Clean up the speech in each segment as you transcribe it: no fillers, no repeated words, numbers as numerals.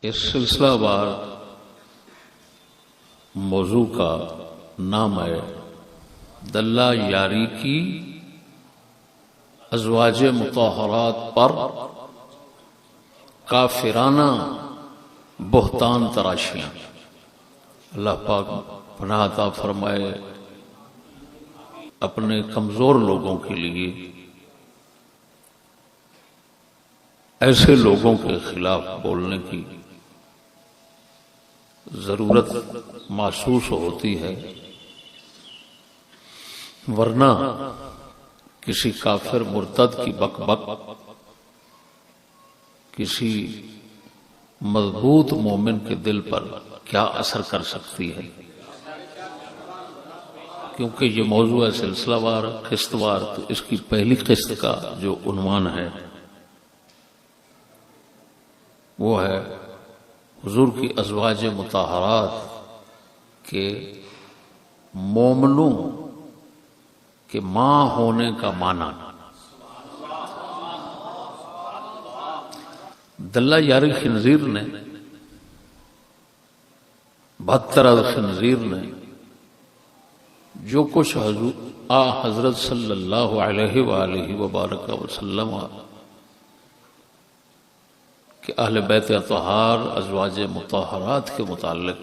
इस सिलसिलावार मौजू का नाम है दल्ला यारी की अज़वाज मुताहरात पर काफिराना बहतान तराशियाँ। अल्लाह पाक पनाह अता फरमाए अपने कमज़ोर लोगों के लिए ऐसे लोगों के खिलाफ बोलने की ज़रूरत महसूस होती है, वरना किसी काफिर मुर्तद की बकबक किसी मजबूत मोमिन के दिल पर क्या असर कर सकती है। क्योंकि ये मौजू है सिलसिलावार किस्तवार, तो इसकी पहली किस्त का जो उन्वान है वो है हुजूर की अज़वाज मुताहरात के मोमनों के मां होने का माना। दल्ला यारी खिंजीर ने 72 खिंजीर ने जो कुछ हजरत सल्लल्लाहु अलैहि वबारक वसल्लम कि अहले बैत अतहार अज़वाज मुताहरात के मुताल्लिक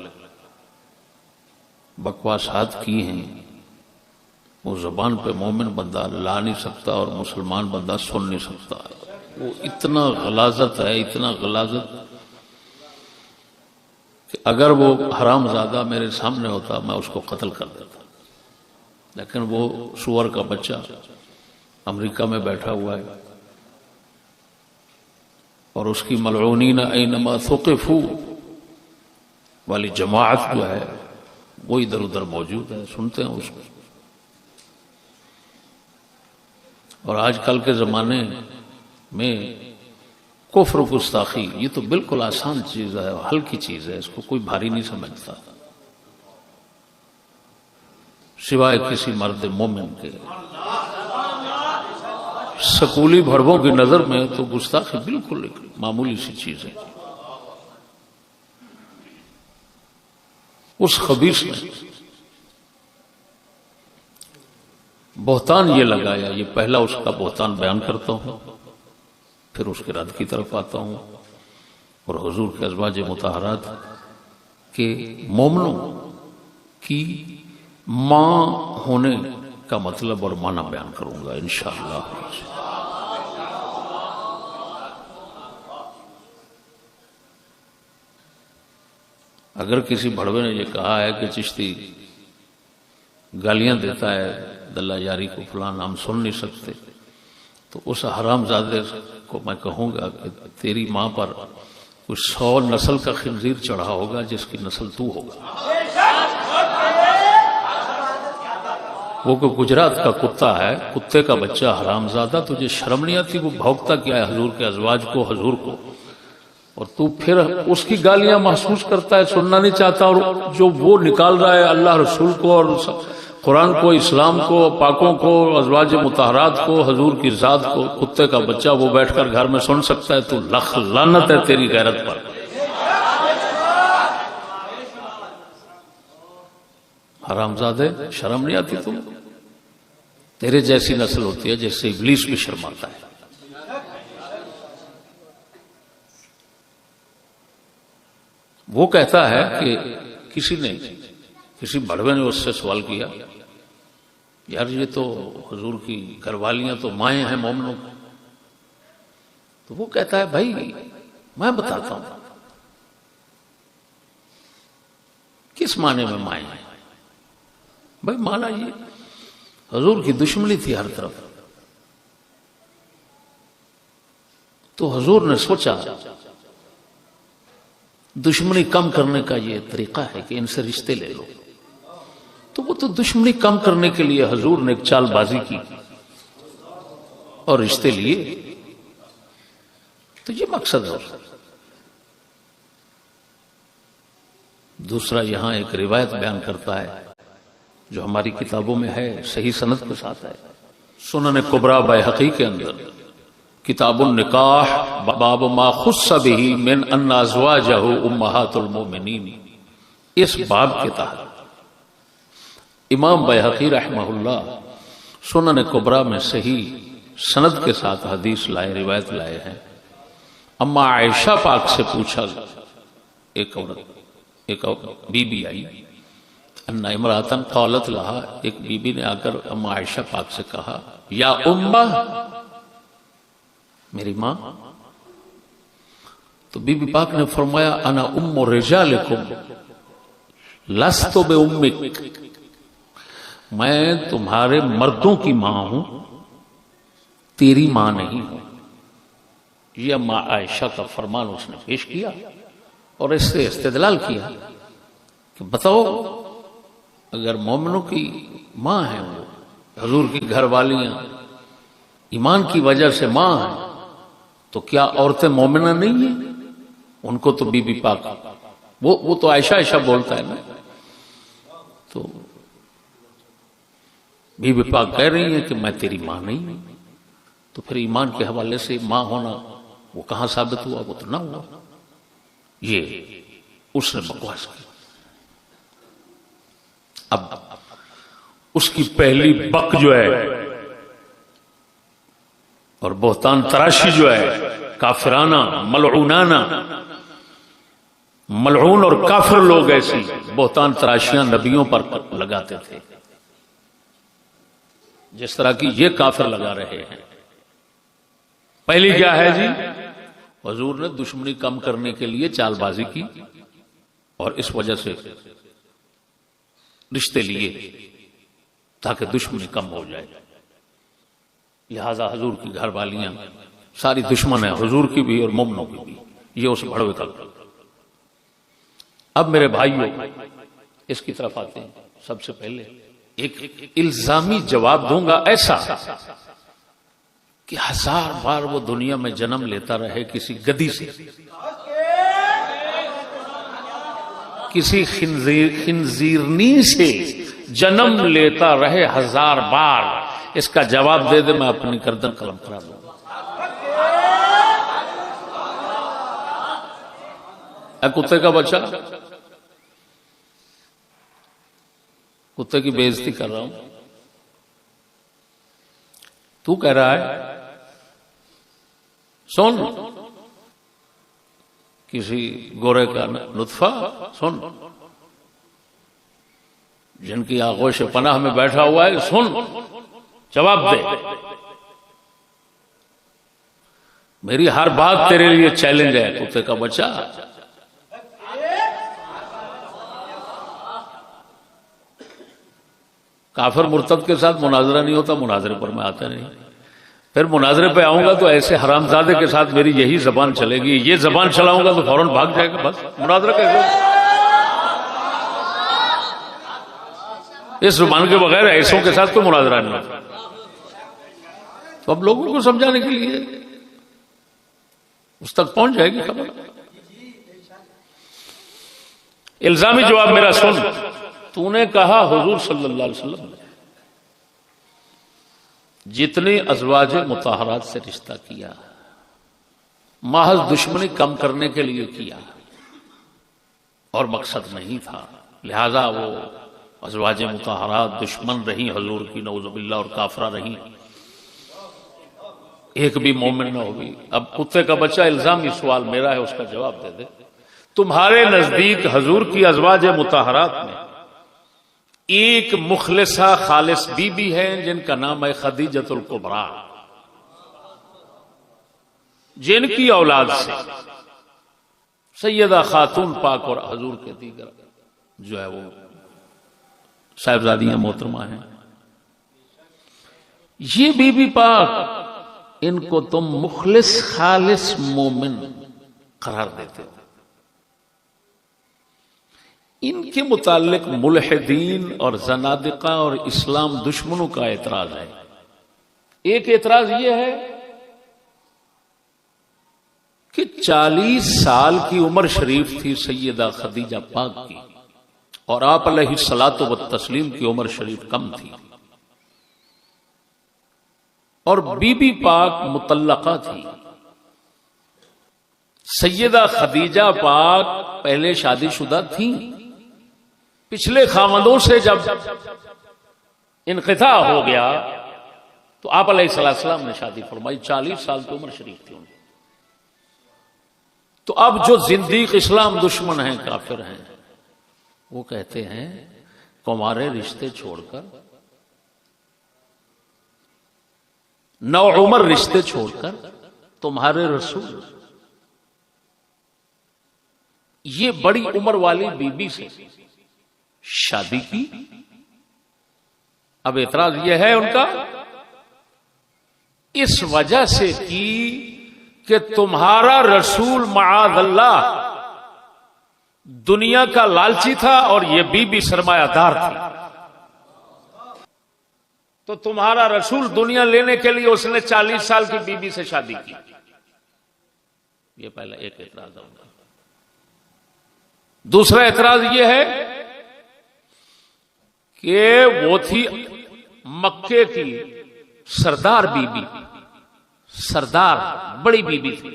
बकवासात की हैं, वो ज़बान पे मोमिन बंदा ला नहीं सकता और मुसलमान बंदा सुन नहीं सकता। वो इतना गलाजत है, इतना गलाजत कि अगर वो हरामजादा मेरे सामने होता मैं उसको कत्ल कर देता, लेकिन वो सुअर का बच्चा अमेरिका में बैठा हुआ है और उसकी मलऊनीन ऐनमा सुक़िफ़ू वाली जमात जो है वो इधर उधर मौजूद है, सुनते हैं उसको। और आजकल के ज़माने में कुफ्र गुस्ताखी ये तो बिल्कुल आसान चीज़ है, हल्की चीज़ है, इसको कोई भारी नहीं समझता सिवाय किसी मर्द मोमिन के। स्कूली भरबों की नजर में तो गुस्ताखी बिल्कुल मामूली सी चीज है। उस खबीस ने बोहतान ये लगाया, ये पहला उसका बोहतान बयान करता हूं, फिर उसके रद्द की तरफ आता हूं और हुजूर के अज़वाज मुताहरात के मोमनों की मां होने का मतलब और माना बयान करूंगा इंशाअल्लाह। अगर किसी भड़वे ने यह कहा है कि चिश्ती गालियां देता है दल्ला यारी को, फलां नाम सुन नहीं सकते, तो उस हरामजादे को मैं कहूंगा कि तेरी मां पर कुछ 100 नस्ल का खिंजीर चढ़ा होगा जिसकी नस्ल तू होगा। वो को गुजरात का कुत्ता है, कुत्ते का बच्चा हरामजादा, तुझे शर्म नहीं आती? वो भौंकता क्या है हजूर के अज़वाज को, हजूर को, और तू फिर उसकी गालियां महसूस करता है, सुनना नहीं चाहता। और जो वो निकाल रहा है अल्लाह रसूल को और कुरान को, इस्लाम को, पाकों को, अज़वाज मुताहरात को, हजूर की ज़ात को, कुत्ते का बच्चा वो बैठकर घर में सुन सकता है। तू लख लानत है तेरी गैरत पर। हरामजादे शर्म नहीं आती तुम? तेरे जैसी नस्ल होती है जिससे इब्लीस भी शर्माता है। वो कहता है कि किसी बड़वे ने उससे सवाल किया, यार ये तो हुजूर की घरवालियां तो माएँ हैं मोमनों। तो वो कहता है भाई मैं बताता हूं किस माने में माएँ हैं। भाई माना ये हुजूर की दुश्मनी थी हर तरफ, तो हुजूर ने सोचा दुश्मनी कम करने का ये तरीका है कि इनसे रिश्ते ले लो। तो वो तो दुश्मनी कम करने के लिए हुजूर ने एक चालबाजी की और रिश्ते लिए, तो ये मकसद है। दूसरा यहां एक रिवायत बयान करता है जो हमारी किताबों में है, सही सनद के साथ है, सुनन कुबरा बैहक़ी के अंदर किताबुन निकाह बाब मा खुस्सा बिही मिन अन्ना अज़वाजहु उम्महातुल मोमिनीन, इस बाब के तहत इमाम बैहक़ी रहमहुल्लाह सुनन कुबरा में सही सनद के साथ हदीस लाए, रिवायत लाए हैं। अम्मा आयशा पाक से पूछा, एक बीबी आई, अन्ना इमरातन क़ालत लहा, एक बीबी ने आकर अम्मा आयशा पाक से कहा, या उम्मा, मेरी माँ। तो बीबी पाक ने फरमाया, अना उम्मु रिजालिकुम लस्तु बि उम्मिक, मैं तुम्हारे मर्दों की मां हूं, तेरी मां नहीं हूं। यह अम्मा आयशा का फरमान उसने पेश किया और इससे इस्तेदलाल किया कि बताओ, अगर मोमिनों की मां है वो, हजूर की घरवालियां ईमान की वजह से मां है, तो क्या औरतें मोमिना नहीं है? उनको तो बीबी पाक, वो तो आयशा आयशा बोलता है ना, तो बीबी पाक कह रही है कि मैं तेरी मां नहीं हूं। तो फिर ईमान के हवाले से मां होना वो कहां साबित हुआ? वो तो ना हुआ। ये उसने बकवास की। अब उसकी पहली बक जो है और बोहतान तराशी जो है, काफिराना मलऊनाना, मलऊन और काफिर लोग ऐसी बोहतान तराशियां नबियों पर लगाते थे, जिस तरह की ये काफिर लगा रहे हैं। पहली क्या है जी? हुजूर ने दुश्मनी कम करने के लिए चालबाजी की और इस वजह से रिश्ते लिए ताकि दुश्मनी कम हो जाए। लिहाजा हुजूर की घरवालियां सारी दुश्मन है, हुजूर की भी और मोमिनों की भी। ये उस भड़वे का। अब मेरे भाइयों, इसकी तरफ आते हैं। सबसे पहले एक इल्जामी जवाब दूंगा ऐसा कि 1000 बार वो दुनिया में जन्म लेता रहे किसी गधी से, किसी खिंजीरनी से जन्म लेता रहे 1000 बार, इसका जवाब दे दे, मैं अपनी गर्दन कलम करा दूंगा। कुत्ते का बच्चा, कुत्ते की बेइज्जती कर रहा हूं, तू कह रहा है सुन, किसी गोरे का नुत्फा सुन, जिनकी आगोश पनाह में बैठा हुआ है, सुन, जवाब दे। मेरी हर बात तेरे लिए चैलेंज है कुत्ते का बच्चा। काफिर मुर्तद के साथ मुनाजरा नहीं होता, मुनाजरे पर मैं आता नहीं। फिर मुनाजरे पे आऊंगा तो ऐसे हरामजादे के साथ मेरी यही जबान चलेगी, ये जबान चलाऊंगा तो फौरन भाग जाएगा। बस मुनाजरा कैसे? इस जुबान के बगैर ऐसों के साथ तो मुनाजरा नहीं होता। तो अब लोगों को समझाने के लिए उस तक पहुंच जाएगी खबर। इल्जामी जवाब मेरा सुन। तूने कहा हुजूर सल्लल्लाहु अलैहि वसल्लम ने जितने अज़वाज मुताहरात से रिश्ता किया महज दुश्मनी कम करने के लिए किया और मकसद नहीं था, लिहाजा वो अज़वाज मुताहरात दुश्मन रही हुजूर की, नऊज़ुबिल्लाह, और काफरा रही, एक भी मोमिन न होगी। अब कुत्ते का बच्चा इल्जामी सवाल मेरा है, उसका जवाब दे दे। तुम्हारे नजदीक हुजूर की अज़वाज मुताहरात में एक मुखलिसा खालिस बीबी है जिनका नाम है खदीजतुल कुबरा, जिनकी औलाद से सैयदा खातून पाक और हुजूर के दीगर जो है वो साहिबजादियां मोहतरमा हैं। ये बीबी पाक, इनको तुम मुखलिस खालिस मोमिन करार देते हो। इनके मुताल्लिक मुल्हिदीन और जनादिका और इस्लाम दुश्मनों का एतराज है। एक एतराज यह है कि 40 साल की उम्र शरीफ थी सैयदा खदीजा पाक की और आप अलैहिस्सलातु व तस्लीम की उम्र शरीफ कम थी, और बीबी पाक मुतल्लका थी। सैयदा खदीजा पाक पहले शादीशुदा थी, पिछले खामदों से जब इनक़िता हो गया तो आप अलैहिस्सलाम ने शादी फरमाई। 40 साल की उम्र शरीफ थी उनकी। तो अब जो जिंदीक इस्लाम दुश्मन हैं, काफिर हैं, वो कहते हैं कुंवारे रिश्ते छोड़कर, नौ उम्र रिश्ते छोड़कर तुम्हारे रसूल ये बड़ी उम्र वाली बीबी से शादी की। अब एतराज यह है उनका इस वजह से कि तुम्हारा रसूल माअज़ल्लाह दुनिया का लालची था और यह बीबी सरमायादार थी। तो तुम्हारा रसूल दुनिया लेने के लिए उसने 40 साल की बीबी से शादी की। यह पहला एक एतराज होगा। दूसरा एतराज यह है कि वो थी मक्के की सरदार बीबी, सरदार बड़ी बीबी थी,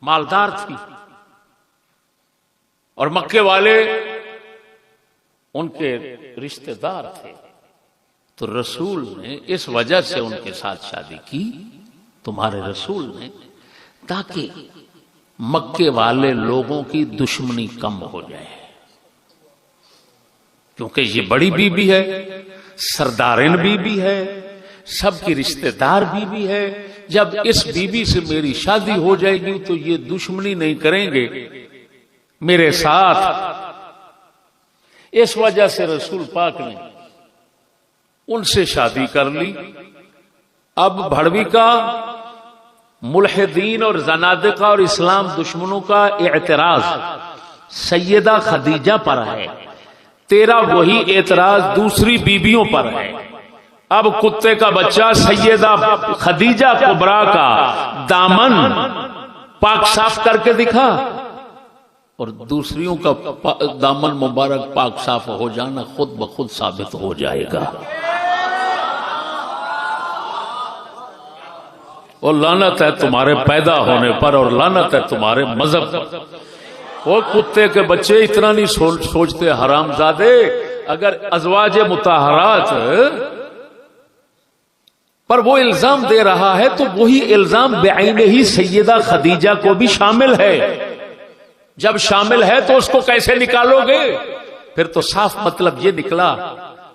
मालदार थी, और मक्के वाले उनके रिश्तेदार थे। तो रसूल ने इस वजह से उनके साथ शादी की, तुम्हारे रसूल ने, ताकि मक्के वाले लोगों की दुश्मनी कम हो जाए। क्योंकि ये बड़ी बीबी है, सरदारिन बीबी है, सबकी रिश्तेदार बीबी है। जब इस बीबी से मेरी शादी हो जाएगी तो ये दुश्मनी नहीं करेंगे मेरे साथ। इस वजह से रसूल पाक ने उनसे शादी कर ली। अब भड़वी का, मुल्हिदीन और जनादिका और इस्लाम दुश्मनों का एतराज सैयदा खदीजा पर है, तेरा वही एतराज दूसरी बीबियों पर है। अब कुत्ते का बच्चा सैयदा खदीजा कुबरा का दामन पाक साफ करके दिखा, और दूसरियों का दामन मुबारक पाक साफ हो जाना खुद ब खुद साबित हो जाएगा। और लानत है तुम्हारे पैदा होने पर, और लानत है तुम्हारे मजहब पर। वो कुत्ते के बच्चे इतना नहीं सोचते हरामजादे, अगर अज़वाज मुताहरात पर वो इल्जाम दे रहा है तो वही इल्जाम बेआईने ही सैयदा खदीजा को भी शामिल है। जब शामिल है तो उसको कैसे निकालोगे? फिर तो साफ मतलब ये निकला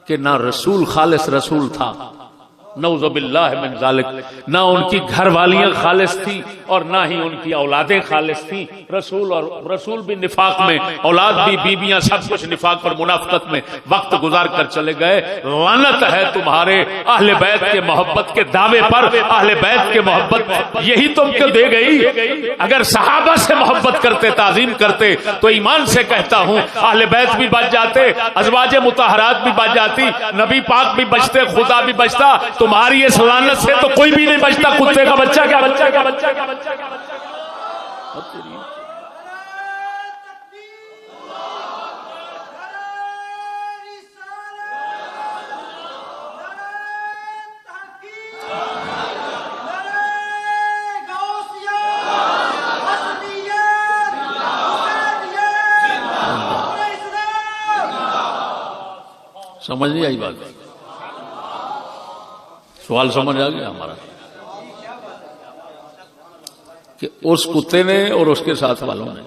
कि ना रसूल खालिस रसूल था, नऊज़ुबिल्लाह मिन ज़ालिक, ना उनकी घरवालियां खालिस थी और ना ही उनकी औलादें खालिस थी। रसूल भी निफाक में, औलाद भी, बीबियां, सब कुछ निफाक और मुनाफिकत में वक्त गुजार कर चले गए। लानत है तुम्हारे अहले बैत के मोहब्बत के दावे पर। अहले बैत के मोहब्बत यही तुमको दे गई। अगर सहाबा से मोहब्बत करते, ताजीम करते, तो ईमान से कहता हूं अहले बैत भी बच जाते, अज़वाज मुताहरात भी बच जाती, नबी पाक भी बचते, खुदा भी बचता। तुम्हारी इस लानत से तो कोई भी नहीं बचता। कुत्ते का बच्चा क्या, बच्चा क्या, बच्चा क्या, बच्चा क्या, बच्चा क्या। समझ नहीं आई बात? सवाल समझ आ गया हमारा कि उस कुत्ते ने और उसके साथ वालों ने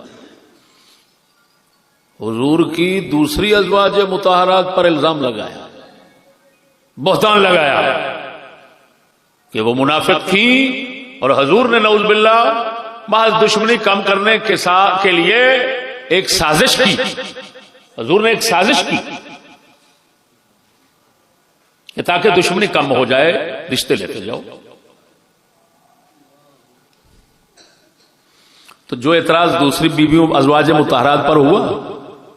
हुजूर की दूसरी अज़वाज मुताहरात पर इल्जाम लगाया, बहतान लगाया कि वो मुनाफिक थी, और हुजूर ने नऊज़ बिल्लाह महज दुश्मनी कम करने के लिए एक साजिश की। हुजूर ने एक साजिश की कि ताकि दुश्मनी कम हो जाए, रिश्ते लेते जाओ। तो जो एतराज दूसरी बीवियों अज़वाज मुताहरात पर हुआ,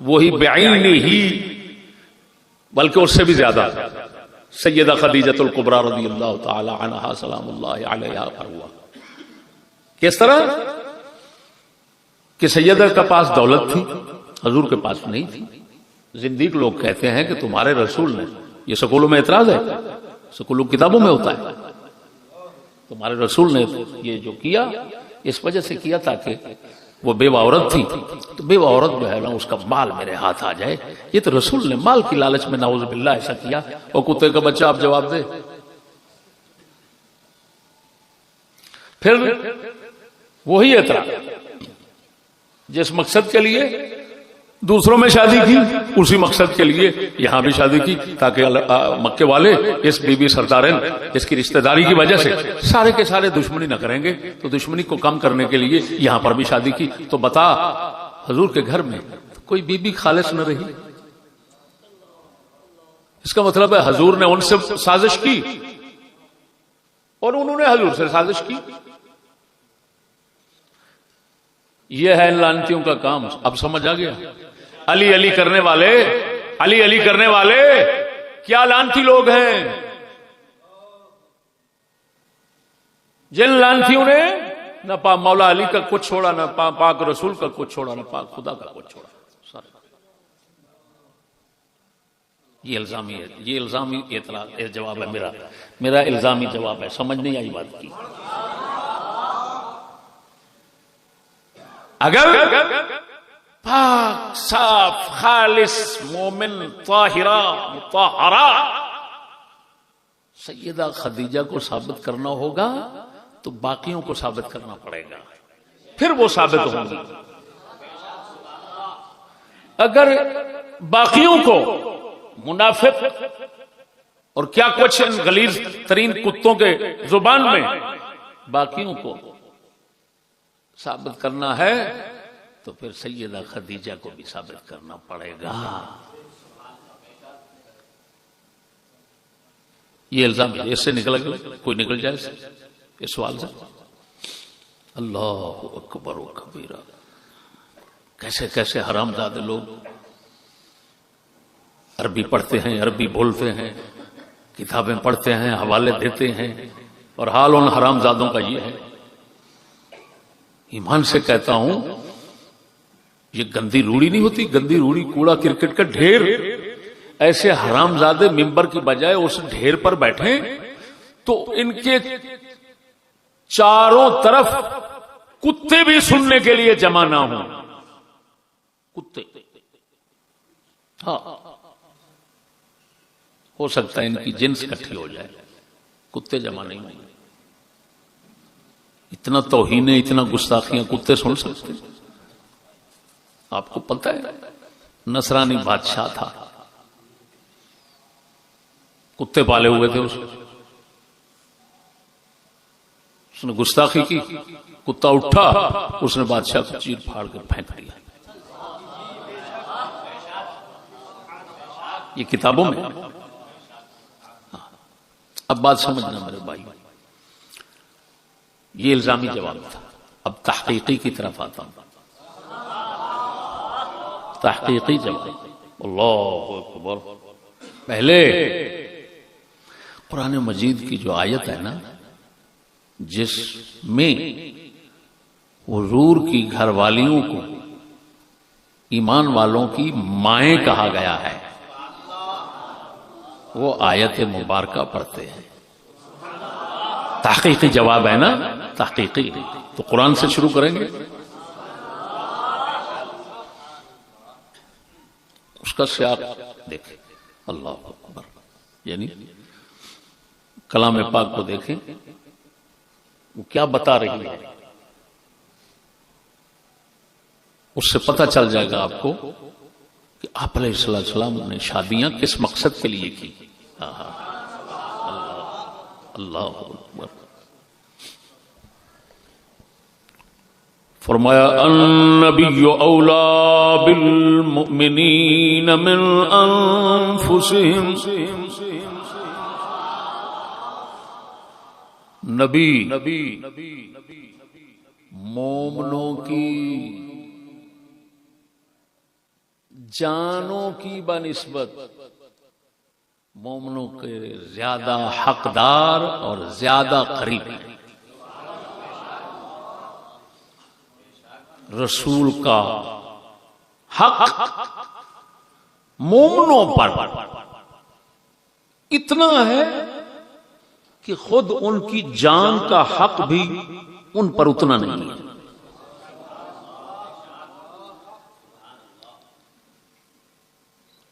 वही बेआईनी ही, बल्कि उससे भी ज्यादा सैयदा खदीजतुल कुबरा रज़ियल्लाहु तआला अन्हा सलामुल्लाहि अलैहा पर हुआ। किस तरह कि सैयदा के पास दौलत थी, हुजूर के पास नहीं थी। जिंदीक लोग कहते हैं कि तुम्हारे रसूल ने, ये स्कूलों में एतराज है, स्कूलों किताबों में होता है, तुम्हारे रसूल ने ये जो किया इस वजह से किया ताकि वो बेवा औरत थी, तो बेवा औरत जो है ना उसका माल मेरे हाथ आ जाए। ये तो रसूल ने माल की लालच में नाउज़ बिल्लाह ऐसा किया। और कुत्ते का बच्चा आप जवाब दे। फिर वही एतरा जिस मकसद के लिए दूसरों में शादी की, उसी मकसद के लिए यहां भी शादी की, ताकि मक्के वाले इस बीबी सरदारन इसकी रिश्तेदारी की वजह से सारे के सारे दुश्मनी न करेंगे, तो दुश्मनी को कम करने के लिए यहां पर भी शादी की। तो बता, हजूर के घर में कोई बीबी खालिस न रही। इसका मतलब है हजूर ने उनसे साजिश की और उन्होंने हजूर से साजिश की। यह है इन लानतियों का काम। अब समझ आ गया? अली अली करने वाले, अली अली करने वाले क्या लानती लोग हैं। जिन लानतियों ने न मौला अली का कुछ छोड़ा, न पाक रसूल का कुछ छोड़ा, न पाक खुदा का कुछ छोड़ा। ये इल्जामी है, ये इल्जामी जवाब है मेरा इल्जामी जवाब है। समझ नहीं आई बात की? अगर पाक साफ खालिस मोमिन ताहिरा मुताहरा सैयदा खदीजा को साबित करना होगा तो बाकियों को साबित करना पड़ेगा, फिर वो साबित होंगी। अगर बाकियों को मुनाफिक और क्या कुछ इन गलीज तरीन कुत्तों के जुबान में बाकियों को साबित करना है तो फिर सैयदा खदीजा को भी साबित करना पड़ेगा। ये इल्जाम इससे निकल कोई निकल जाए इस सवाल से। अल्लाह अकबर व कबीरा। कैसे कैसे हरामजादे लोग अरबी पढ़ते हैं, अरबी बोलते हैं, किताबें पढ़ते हैं, हवाले देते हैं, और हाल उन हरामजादों का ये है। ईमान से कहता हूं, ये गंदी रूढ़ी नहीं होती, गंदी रूढ़ी कूड़ा क्रिकेट का ढेर। ऐसे हरामजादे मिंबर की बजाय उस ढेर पर बैठे तो इनके चारों तरफ कुत्ते भी सुनने के लिए जमा ना हो। कुत्ते, हाँ, हो सकता है इनकी जिन्स इकट्ठी हो जाए, कुत्ते जमा नहीं होंगे। इतना तौहीन, इतना गुस्ताखियां कुत्ते सुन सकते? आपको पता है नसरानी बादशाह था, कुत्ते पाले हुए थे उसने गुस्ताखी की, कुत्ता उठा, उसने बादशाह को चीर फाड़ कर फेंक दिया। ये किताबों में। अब बात समझना मेरे भाई, ये इल्जामी जवाब था। अब तहकीकी की तरफ आता हूं। तहकीकी जवाब, अल्लाहु अकबर। पहले कुरान मजीद की जो आयत है ना, जिसमें हुजूर की घरवालियों को ईमान वालों की माएं कहा गया है, वो आयत मुबारका पढ़ते हैं। तहकीकी जवाब है ना, तहकीकी। तो कुरान से शुरू करेंगे। उसका सियाक देखें, अल्लाह अकबर, यानी कलाम पाक को देखें, वो क्या बता रही है, उससे पता चल जाएगा आपको कि आप अलैहिस्सलाम ने शादियां किस मकसद के लिए की। अल्लाह अकबर। फरमाया अन्नबिय्यु औला बिल मुमिनीन मिन अनफुसिहिम। नबी मोमनों की जानों की बनिस्बत मोमनों के ज्यादा हकदार और ज्यादा करीब है। रसूल का हक मोमनों पर इतना है कि खुद उनकी जान का हक भी उन पर उतना नहीं है।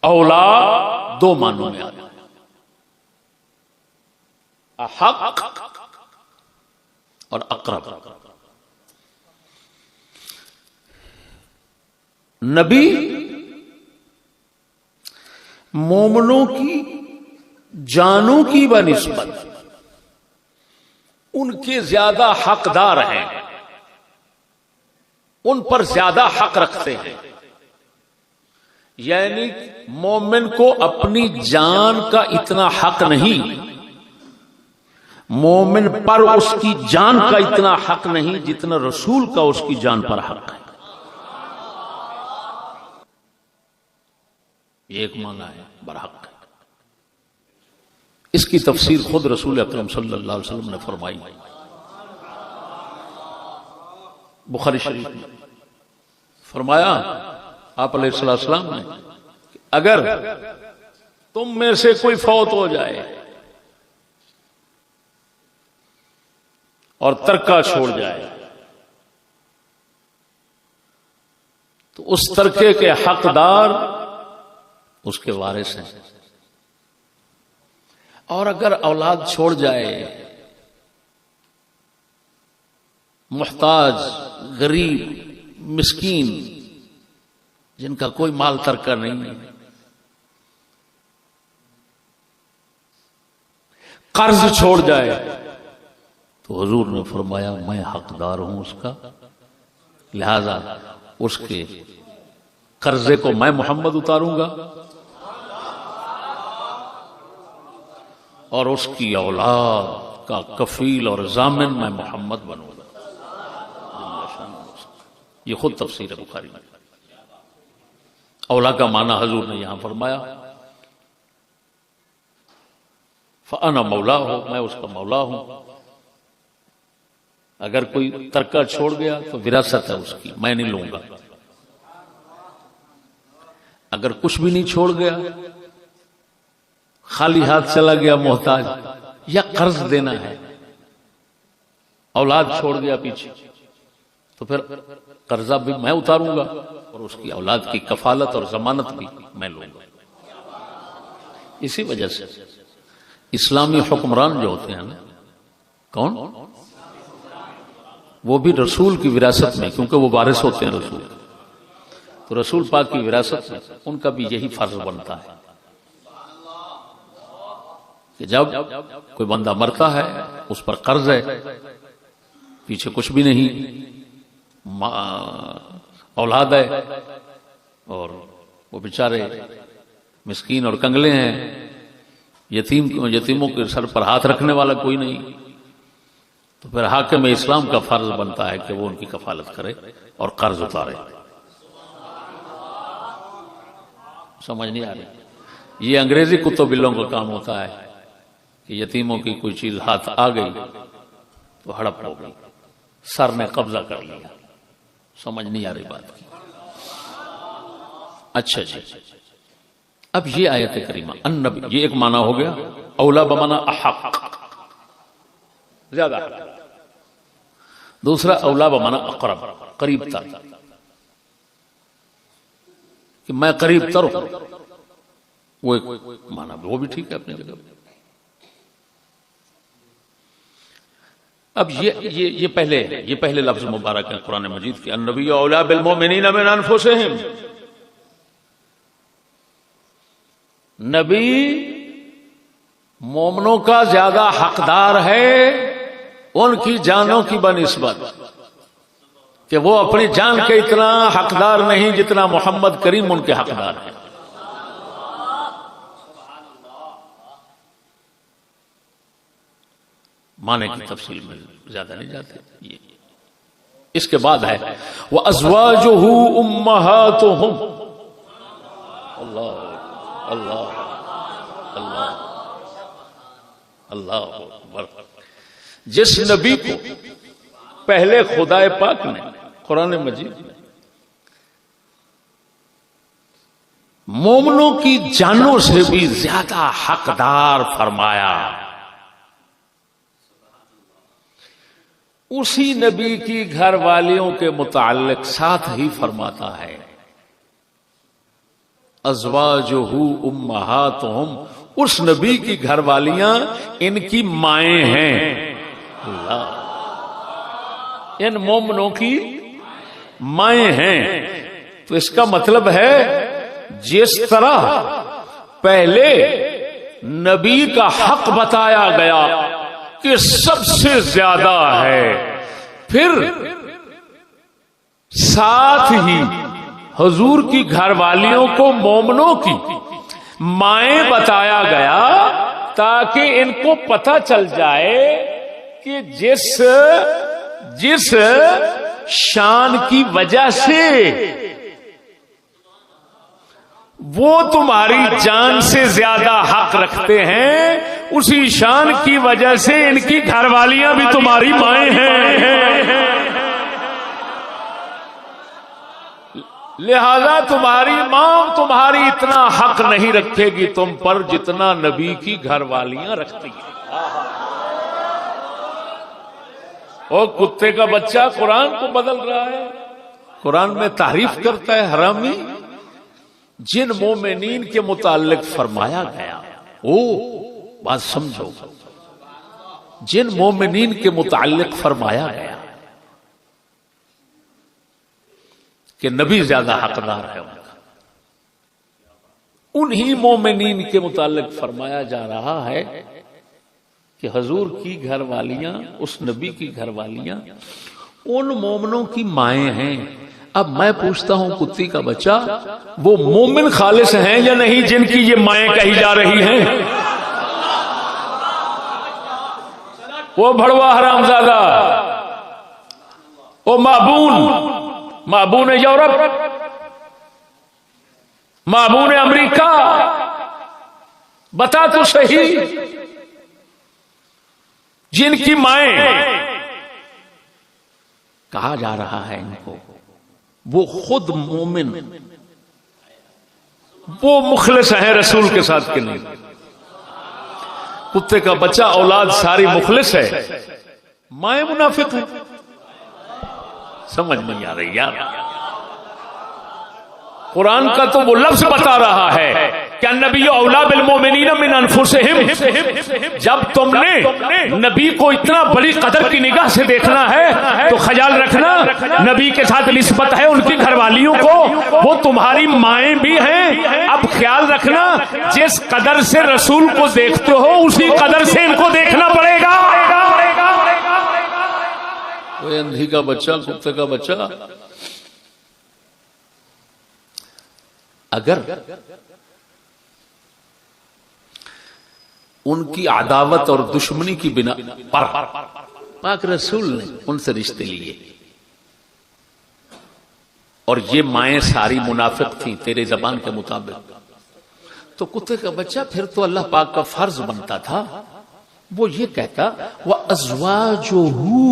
औलाद दो मानों में आता है, हक और अकरब। नबी मोमनों की जानों की बनिस्बत उनके ज्यादा हकदार हैं, उन पर ज्यादा हक रखते हैं। यानी मोमिन को अपनी जान का इतना हक नहीं, मोमिन पर उसकी जान का इतना हक नहीं जितना रसूल का उसकी जान पर हक है। ये एक माना है बरहक। इसकी तफसीर खुद रसूल अकरम सल्लल्लाहु अलैहि वसल्लम ने फरमाई बुखारी शरीफ में। फरमाया आप अलैहिस्सलाम ने, अगर तुम में से कोई फौत हो जाए और तरका छोड़ जाए तो उस तरके के हकदार उसके वारिस हैं, और अगर औलाद छोड़ जाए मुहताज, गरीब, मिस्कीन, जिनका कोई माल तरका नहीं है, कर्ज छोड़ जाए, तो हुजूर ने फरमाया मैं हकदार हूं उसका, लिहाजा उसके कर्जे को मैं मोहम्मद उतारूंगा और उसकी औलाद का कफील और जामिन मैं मोहम्मद बनूंगा। ये खुद तफसीर है बुखारी में। औला का माना हजूर ने यहां फरमाया फ़अना मौला हो, मैं उसका मौला हूं। अगर कोई तरका छोड़ गया तो विरासत है उसकी, मैं नहीं लूंगा। अगर कुछ भी नहीं छोड़ गया, खाली हाथ चला गया मोहताज, या कर्ज देना है, औलाद छोड़ गया पीछे, तो फिर कर्जा भी मैं उतारूंगा और उसकी औलाद की कफालत और जमानत भी मैं लूंगा। इसी वजह से इस्लामी हुक्मरान जो होते हैं ना, कौन, वो भी रसूल की विरासत में, क्योंकि वो वारिस होते हैं रसूल, तो रसूल पाक की विरासत में उनका भी यही फर्ज बनता है कि जब कोई बंदा मरता है, उस पर कर्ज है, पीछे कुछ भी नहीं, औलाद है, और वो बेचारे मिस्कीन और कंगले हैं, यतीमों के सर पर हाथ रखने वाला कोई नहीं, तो फिर हाकिम इस्लाम का फर्ज बनता है कि वो उनकी कफालत करे और कर्ज उतारे। समझ नहीं आ रही? ये अंग्रेजी कुत्तों बिल्लों का काम होता है कि यतीमों की कोई चीज हाथ आ गई तो हड़प हो गई, सर ने कब्जा कर लिया। समझ नहीं आ रही बात की? अच्छा जी, अब ये आयत करीमा अन्नबी, ये एक माना हो गया। औला बमाना अहक, ज्यादा। दूसरा औला बमाना अकरब, करीब तर, कि मैं करीब तर हूं, वो एक माना, वो भी ठीक है अपनी जगह। अब ये पहले लफ्ज मुबारक है कुरान मजीद के, अन्नबी औला बिल मोमिनीन मिन अनफुसिहिम। नबी मोमनों का ज्यादा हकदार है उनकी जानों की बनिस्बत, कि वो अपनी जान के इतना हकदार नहीं जितना मोहम्मद करीम उनके हकदार है। माने की तफसील में ज्यादा नहीं जाते। ये इसके बाद है वह अज़वाजुहु उम्महातुहुम। अल्लाह अल्लाह अल्लाह अल्लाह अकबर। जिस नबी को पहले खुदाए पाक ने कुरान मजीद में मोमनों की जानों से भी ज्यादा हकदार फरमाया, उसी नबी की घर वालियों के मुताल्लिक साथ ही फरमाता है, अज़वाजुहु उम्महातुहुम, उस नबी की घर वालियां इनकी माएं हैं। अल्लाह, इन मोमनों की माएं हैं। तो इसका मतलब है जिस तरह पहले नबी का हक बताया गया कि सबसे ज्यादा है, फिर साथ ही हुजूर की घरवालियों को मोमनों की माएं बताया गया ताकि इनको पता चल जाए कि जिस शान की वजह से वो तुम्हारी जान से ज्यादा हक रखते हैं, उसी शान की वजह से इनकी घरवालियां भी तुम्हारी माएं हैं। लिहाजा तुम्हारी मां तुम्हारी इतना हक नहीं रखेगी तुम पर जितना नबी की घरवालियां रखती हैं। और कुत्ते का बच्चा कुरान को बदल रहा है, कुरान में तारीफ करता है हरामी। जिन मोमिनीन के मुताल्लिक फरमाया गया, ओ बात समझो, जिन मोमिनीन के मुताल्लिक फरमाया गया कि नबी ज्यादा हकदार है उनका, उन्हीं मोमिनीन के मुताल्लिक फरमाया जा रहा है कि हजूर की घरवालियां, उस नबी की घरवालियां उन मोमिनों की माएं हैं। अब मैं पूछता हूं कुत्ती का बच्चा, वो मोमिन खालिस हैं या नहीं जिनकी ये माएं कही जा रही हैं? वो भड़वा हरामजादा, वो माबून यूरोप, माबून अमेरिका, बता तो सही, जिनकी माएं कहा जा रहा है इनको, वो खुद मोमिन, वो मुखलिस है रसूल के साथ के नहीं। कुत्ते का बच्चा औलाद सारी मुखलिस है, माएं मुनाफिक है। समझ नहीं आ रही यार, कुरान का तो वो लफ्ज बता रहा है क्या नबी औला बिल मोमिनीन मिन अनफुसिहिम। जब तुमने नबी को इतना बड़ी कदर की निगाह से देखना है तो ख्याल रखना नबी के साथ निस्बत है उनकी घरवालियों को, वो तुम्हारी माएं भी हैं। अब ख्याल रखना, जिस कदर से रसूल को देखते हो उसी कदर से इनको देखना पड़ेगा। वो अंधी का बच्चा, कुत्ते का बच्चा, अगर उनकी अदावत और दुश्मनी की बिना पर पाक रसूल ने उनसे रिश्ते लिए और ये माएं सारी मुनाफिक थी तेरे जबान के मुताबिक, तो कुत्ते का बच्चा फिर तो अल्लाह पाक का फर्ज बनता था वो ये कहता, वह अज़वाजुहु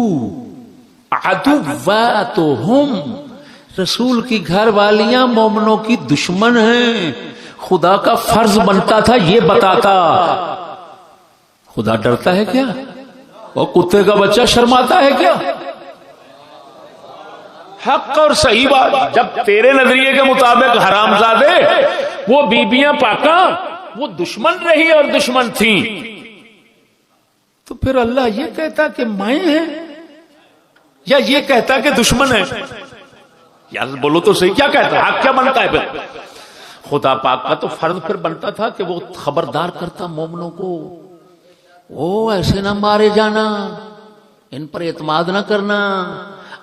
अदुव्वातुहुम, रसूल की घर वालियां मोमनों की दुश्मन हैं। खुदा का फर्ज बनता था ये बताता। खुदा डरता है क्या? और कुत्ते का बच्चा शर्माता है क्या? हक और सही बात, जब तेरे नजरिए के मुताबिक हरामजादे वो बीबियां पाका वो दुश्मन रही और दुश्मन थी, तो फिर अल्लाह ये कहता कि माएं हैं या ये कहता कि दुश्मन है? यार बोलो तो सही, क्या कहता? हक क्या बनता है फिर? खुदा पाक का तो फर्ज फिर बनता था कि वो खबरदार करता मोमनों को, ओ ऐसे ना मारे जाना, इन पर एतमाद ना करना।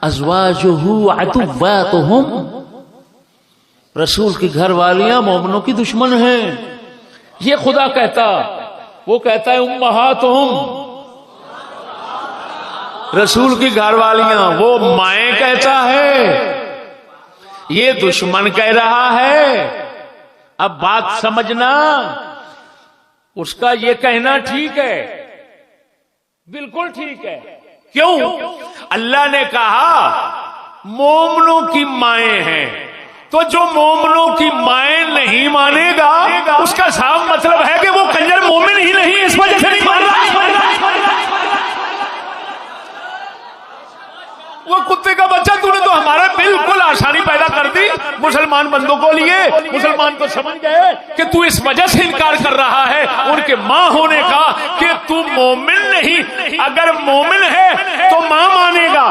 अज़वाजुहु अदुव्वातुहुम, रसूल की घर वालियां मोमनों की दुश्मन हैं, ये खुदा कहता। वो कहता है उम्महातुहुम, रसूल की घर वालियां, वो माएं कहता है, ये दुश्मन कह रहा है। अब बात समझना, उसका ये कहना ठीक है, बिल्कुल ठीक है। क्यों? अल्लाह ने कहा मोमनों की माएं हैं, तो जो मोमनों की माएं नहीं मानेगा उसका साफ मतलब है कि वो कंजर मोमिन ही नहीं, इस वजह से नहीं मान रहा। वो कुत्ते का बच्चा, तूने तो हमारे बिल्कुल आसानी पैदा कर दी मुसलमान बंदों को लिए। मुसलमान तो समझ गए कि तू इस वजह से इनकार कर रहा है उनके मां होने का कि तू मोमिन नहीं, अगर मोमिन है तो मां मानेगा,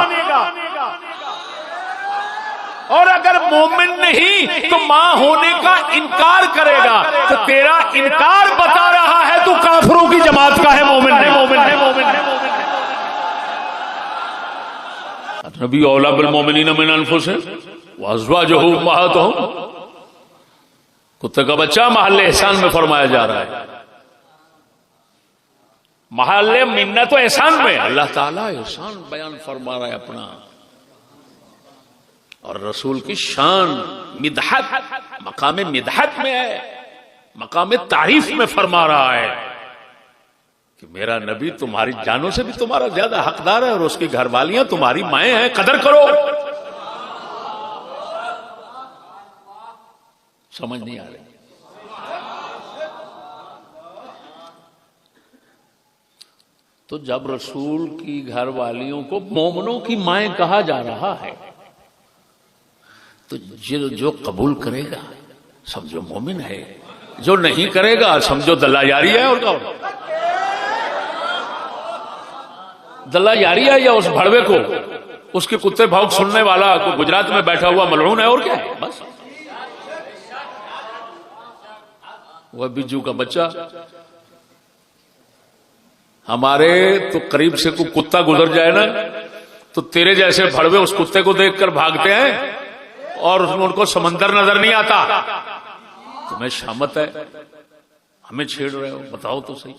और अगर मोमिन नहीं तो मां होने का इनकार करेगा। तो तेरा इनकार बता रहा है तू काफिरों की जमात का है, मोमिन नहीं, मोमिन है, मोमिन है। नबी औला बिल मोमिनीन मिन अनफुसिहिम व अज़वाजुहु उम्महातुहुम, कुत्ते का बच्चा महल्ले एहसान में फरमाया जा रहा है। महल्ले मिन्नत तो एहसान में, अल्लाह ताला एहसान बयान फरमा रहा है अपना, और रसूल की शान मिदहत मकाम मिदहत में है, मकाम तारीफ में फरमा रहा है कि मेरा नबी तुम्हारी जानों से भी तुम्हारा ज्यादा हकदार है और उसकी घरवालियां तुम्हारी माएं हैं, कदर करो। समझ नहीं आ रही। तो जब रसूल की घरवालियों को मोमिनों की माएं कहा जा रहा है तो जो कबूल करेगा समझो मोमिन है, जो नहीं करेगा समझो दल्लायारी है। और क्या दल्लायारी है, या उस भड़वे को उसके कुत्ते भौंक सुनने वाला को गुजरात में बैठा हुआ मलऊन है, और क्या है। बस वह बिज्जू का बच्चा, हमारे तो करीब से कोई कुत्ता गुजर जाए ना तो तेरे जैसे भड़वे उस कुत्ते को देखकर भागते हैं और उनको समंदर नजर नहीं आता। तुम्हें शामत है, हमें छेड़ रहे हो, बताओ तो सही।